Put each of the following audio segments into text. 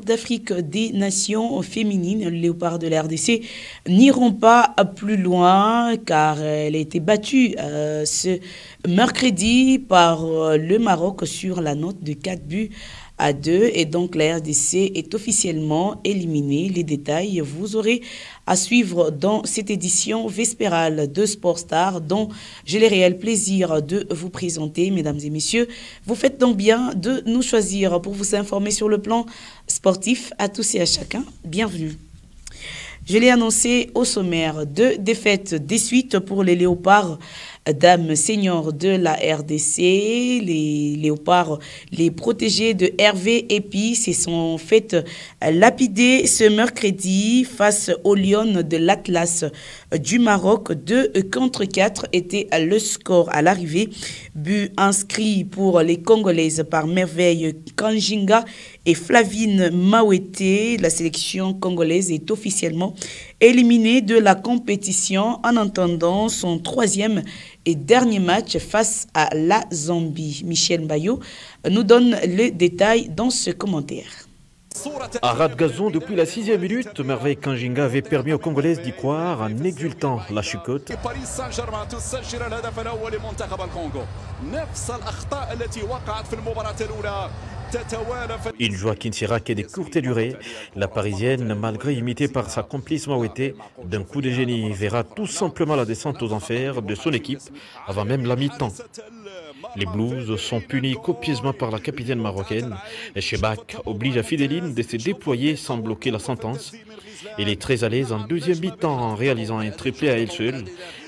Coupe d'Afrique des Nations féminines, les léopards de la RDC n'iront pas plus loin car elle a été battue ce mercredi par le Maroc sur la note de 4-2 et donc la RDC est officiellement éliminée. Les détails, vous aurez à suivre dans cette édition vespérale de Sport Star dont j'ai le réel plaisir de vous présenter, mesdames et messieurs. Vous faites donc bien de nous choisir pour vous informer sur le plan sportif. À tous et à chacun, bienvenue. Je l'ai annoncé au sommaire, 2 défaites des suites pour les léopards dames seniors de la RDC. Les léopards, les protégés de Hervé Epi, se sont fait lapider ce mercredi face aux Lions de l'Atlas du Maroc. 2-4 était le score à l'arrivée. But inscrit pour les Congolaises par Merveille Kanjinga et Flavine Mawete. La sélection congolaise est officiellement éliminée de la compétition en attendant son 3e et dernier match face à la Zambie. Michel Bayo nous donne les détails dans ce commentaire. À ras de gazon, depuis la 6e minute, Merveille Kanjinga avait permis aux Congolaises d'y croire en exultant la chicotte. Une joie qui ne sera que de courte durée. La Parisienne, malgré imitée par sa complice Mawete, d'un coup de génie, verra tout simplement la descente aux enfers de son équipe avant même la mi-temps. Les Blues sont punis copieusement par la capitaine marocaine. Chebak oblige à Fidéline de se déployer sans bloquer la sentence. Elle est très à l'aise en 2e mi-temps en réalisant un triplé à elle seule.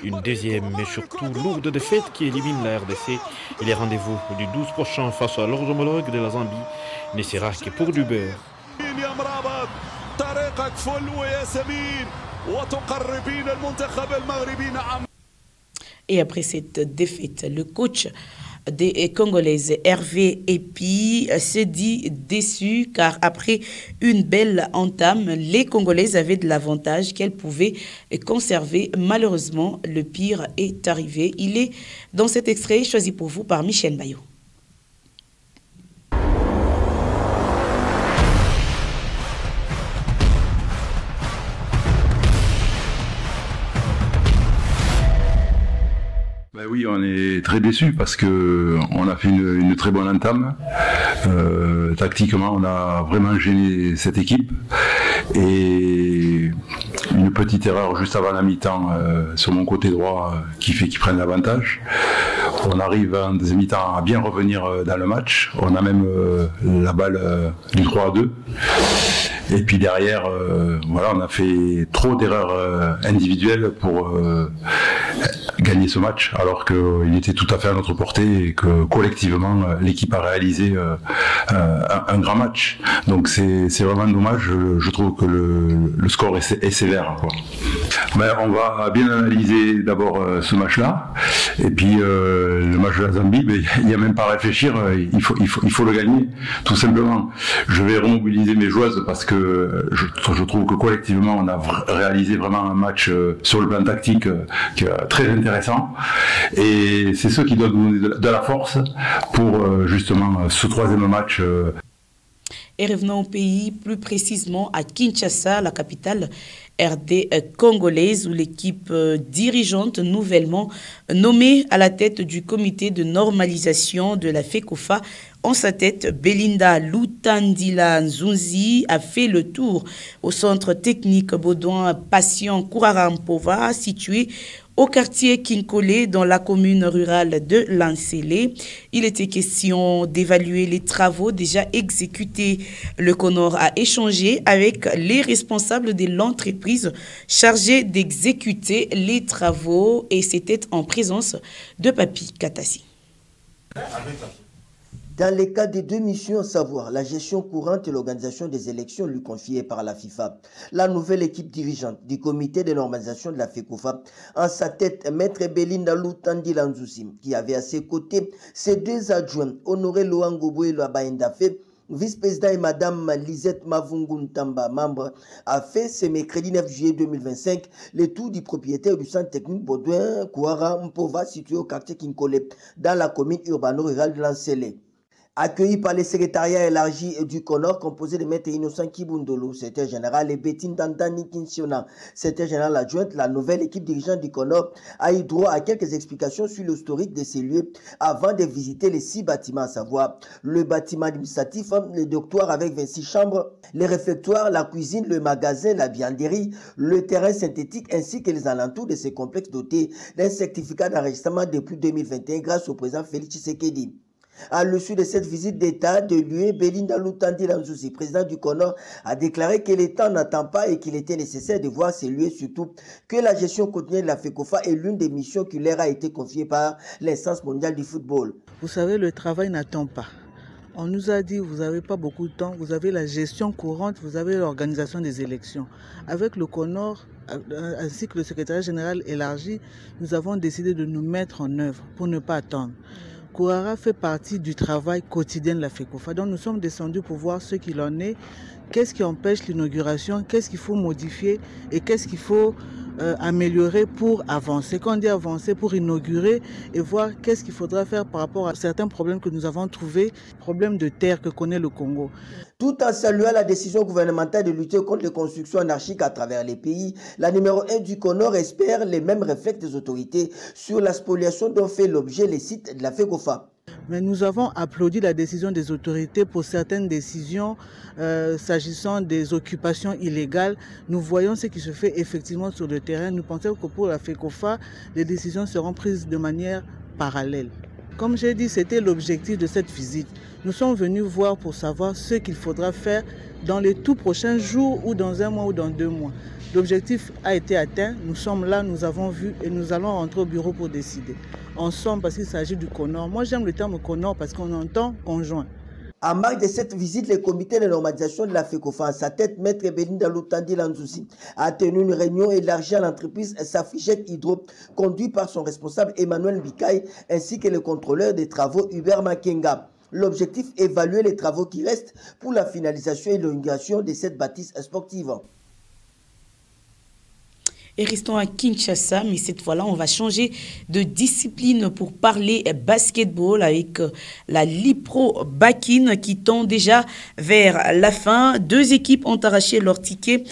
Une 2e mais surtout lourde défaite qui élimine la RDC. Et les rendez-vous du 12 prochain face à leurs homologues de la Zambie ne sera que pour du beurre. Et après cette défaite, le coach des Congolaises, Hervé Epi, se dit déçu car après une belle entame, les Congolaises avaient de l'avantage qu'elles pouvaient conserver. Malheureusement, le pire est arrivé. Il est dans cet extrait choisi pour vous par Michel Bayo. Oui, on est très déçus parce que on a fait une très bonne entame. Tactiquement, on a vraiment gêné cette équipe et une petite erreur juste avant la mi-temps sur mon côté droit qui fait qu'ils prennent l'avantage. On arrive en deuxième mi-temps à bien revenir dans le match. On a même la balle du 3-2. Et puis derrière, voilà, on a fait trop d'erreurs individuelles pour gagner ce match, alors qu'il était tout à fait à notre portée et que collectivement l'équipe a réalisé un grand match. Donc c'est vraiment dommage. Je trouve que le score est sévère, quoi. Mais on va bien analyser d'abord ce match-là, et puis le match de la Zambie, mais il n'y a même pas à réfléchir. Il faut le gagner, tout simplement. Je vais remobiliser mes joueuses parce que je trouve que collectivement on a réalisé vraiment un match sur le plan tactique très intéressant, et c'est ce qui doit nous donner de la force pour justement ce 3e match. Et revenons au pays, plus précisément à Kinshasa, la capitale RD congolaise, où l'équipe dirigeante nouvellement nommée à la tête du comité de normalisation de la FECOFA, en sa tête, Belinda Lutandila Nzunzi, a fait le tour au centre technique Baudouin Patient Kourarampova, situé au quartier Kinkole, dans la commune rurale de Lansele. Il était question d'évaluer les travaux déjà exécutés. Le CONOR a échangé avec les responsables de l'entreprise chargée d'exécuter les travaux, et c'était en présence de Papi Katassi. Dans les cas des 2 missions, à savoir la gestion courante et l'organisation des élections lui confiées par la FIFA, la nouvelle équipe dirigeante du comité de normalisation de la FECOFA, en sa tête, Maître Belinda Lutandila Nzunzi, qui avait à ses côtés ses 2 adjoints, Honoré Loangobo et Loabaendafe, vice-président, et Madame Lisette Mavungu Ntamba, membre, a fait ce mercredi 9 juillet 2025 le tour du propriétaire du centre technique Baudouin Kourarampova, situé au quartier Kinkole, dans la commune urbano-rurale de Lansele. Accueilli par les secrétariats élargis du CONOR, composé de Maître Innocent Kibundolo, secrétaire général, et Betine Dandani Kinsiona, secrétaire général adjointe, la nouvelle équipe dirigeante du CONOR a eu droit à quelques explications sur l'historique de ces lieux avant de visiter les 6 bâtiments, à savoir le bâtiment administratif, le dortoir avec 26 chambres, les réfectoires, la cuisine, le magasin, la vianderie, le terrain synthétique ainsi que les alentours de ces complexes dotés d'un certificat d'enregistrement depuis 2021 grâce au président Félix Tshisekedi. À l'issue de cette visite d'État de l'UE, Belinda Lutandi Lanzouzi, président du CONOR, a déclaré que l'État n'attend pas et qu'il était nécessaire de voir ces lieux, surtout que la gestion quotidienne de la FECOFA est l'une des missions qui leur a été confiée par l'instance mondiale du football. Vous savez, le travail n'attend pas. On nous a dit, vous n'avez pas beaucoup de temps, vous avez la gestion courante, vous avez l'organisation des élections. Avec le CONOR, ainsi que le secrétariat général élargi, nous avons décidé de nous mettre en œuvre pour ne pas attendre. Kourara fait partie du travail quotidien de la FECOFA. Donc nous sommes descendus pour voir ce qu'il en est, qu'est-ce qui empêche l'inauguration, qu'est-ce qu'il faut modifier et qu'est-ce qu'il faut améliorer pour avancer. Quand on dit avancer, pour inaugurer et voir qu'est-ce qu'il faudra faire par rapport à certains problèmes que nous avons trouvés, problèmes de terre que connaît le Congo. Tout en saluant la décision gouvernementale de lutter contre les constructions anarchiques à travers les pays, la numéro 1 du CONOR espère les mêmes réflexes des autorités sur la spoliation dont fait l'objet les sites de la FECOFA. Mais nous avons applaudi la décision des autorités pour certaines décisions s'agissant des occupations illégales. Nous voyons ce qui se fait effectivement sur le terrain. Nous pensons que pour la FECOFA, les décisions seront prises de manière parallèle. Comme j'ai dit, c'était l'objectif de cette visite. Nous sommes venus voir pour savoir ce qu'il faudra faire dans les tout prochains jours ou dans 1 mois ou dans 2 mois. L'objectif a été atteint, nous sommes là, nous avons vu et nous allons rentrer au bureau pour décider. Ensemble parce qu'il s'agit du CONOR. Moi j'aime le terme CONOR parce qu'on entend conjoint. En marge de cette visite, le comité de normalisation de la FECOFA, à sa tête, Maître Belinda Lutandi Lanzouzi, a tenu une réunion élargie à l'entreprise Safigec Hydro, conduite par son responsable Emmanuel Bikaï, ainsi que le contrôleur des travaux Hubert Makenga. L'objectif, évaluer les travaux qui restent pour la finalisation et l'inauguration de cette bâtisse sportive. Et restons à Kinshasa, mais cette fois-là, on va changer de discipline pour parler basketball avec la Lipro Bakin qui tend déjà vers la fin. 2 équipes ont arraché leur ticket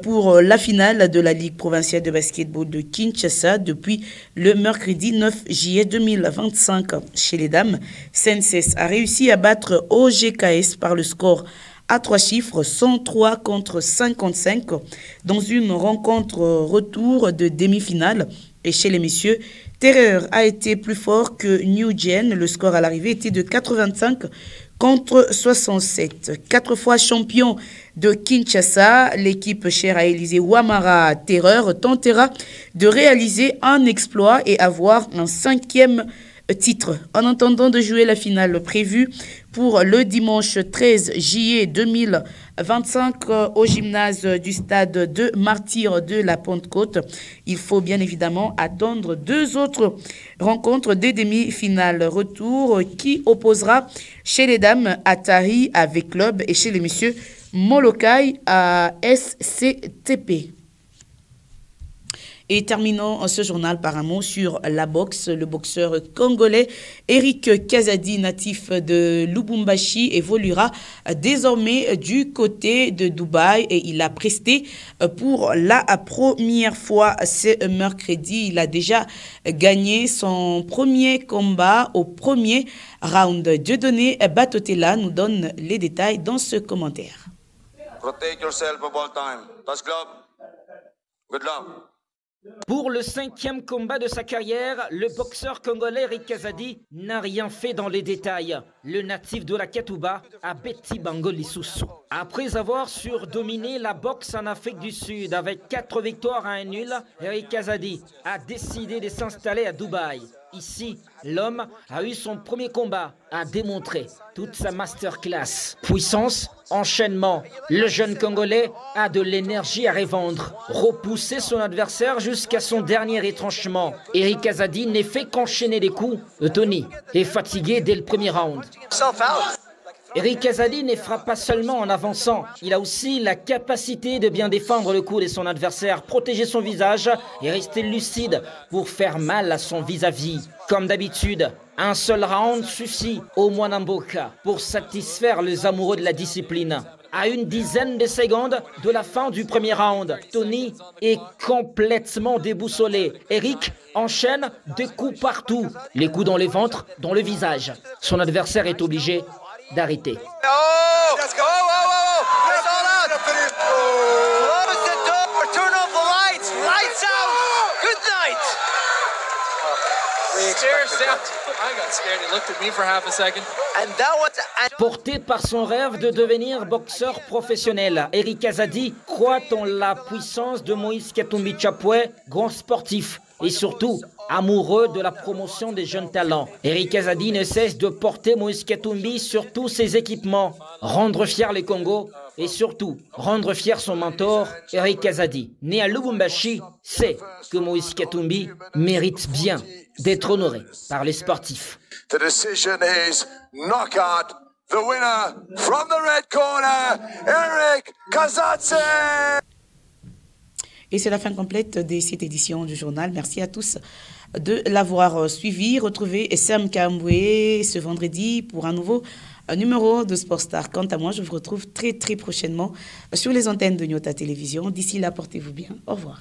pour la finale de la Ligue provinciale de basketball de Kinshasa depuis le mercredi 9 juillet 2025. Chez les dames, Senses a réussi à battre OGKS par le score à 3 chiffres, 103 contre 55, dans une rencontre retour de demi-finale. Et chez les messieurs, Terreur a été plus fort que New Gen. Le score à l'arrivée était de 85 contre 67. 4 fois champion de Kinshasa, l'équipe chère à Élysée Ouamara Terreur tentera de réaliser un exploit et avoir un 5e titre. En attendant de jouer la finale prévue pour le dimanche 13 juillet 2025 au gymnase du stade de Martyrs de la Pentecôte, il faut bien évidemment attendre 2 autres rencontres des demi-finales retour qui opposera chez les dames Atari avec Club et chez les messieurs Molokai à SCTP. Et terminons ce journal par un mot sur la boxe. Le boxeur congolais Eric Kazadi, natif de Lubumbashi, évoluera désormais du côté de Dubaï et il a presté pour la première fois ce mercredi. Il a déjà gagné son premier combat au premier round. Dieudonné Batotela nous donne les détails dans ce commentaire. Protect yourself of all time. Touch glove. Good luck. Pour le 5e combat de sa carrière, le boxeur congolais Eric Kazadi n'a rien fait dans les détails. Le natif de la Ketouba a Betty Bango Lisusu. Après avoir surdominé la boxe en Afrique du Sud avec 4 victoires à 1 nul, Eric Kazadi a décidé de s'installer à Dubaï. Ici, l'homme a eu son premier combat, a démontré toute sa masterclass. Puissance, enchaînement. Le jeune Congolais a de l'énergie à revendre. Repousser son adversaire jusqu'à son dernier retranchement. Eric Kazadi n'est fait qu'enchaîner les coups. Tony est fatigué dès le premier round. Eric Kazadi ne frappe pas seulement en avançant, il a aussi la capacité de bien défendre le coup de son adversaire, protéger son visage et rester lucide pour faire mal à son vis-à-vis. Comme d'habitude, Un seul round suffit au Mwanamboka pour satisfaire les amoureux de la discipline. À une dizaine de secondes de la fin du premier round, Tony est complètement déboussolé. Eric enchaîne des coups partout, les coups dans le ventre, dans le visage. Son adversaire est obligé d'arrêter. Porté par son rêve de devenir boxeur professionnel, Eric Azadi croit en la puissance de Moïse Katumbi Chapwe, grand sportif et surtout amoureux de la promotion des jeunes talents. Eric Azadi ne cesse de porter Moïse Katumbi sur tous ses équipements, rendre fier les Congos et surtout rendre fier son mentor, Eric Azadi. Né à Lubumbashi, sait que Moïse Katumbi mérite bien d'être honoré par les sportifs. The decision is knockout. The winner from the red corner, Eric Kazadze. Et c'est la fin complète de cette édition du journal. Merci à tous de l'avoir suivi. Retrouvez Sam Kambwe ce vendredi pour un nouveau numéro de Sport Star. Quant à moi, je vous retrouve très prochainement sur les antennes de Nyota Télévision. D'ici là, portez-vous bien. Au revoir.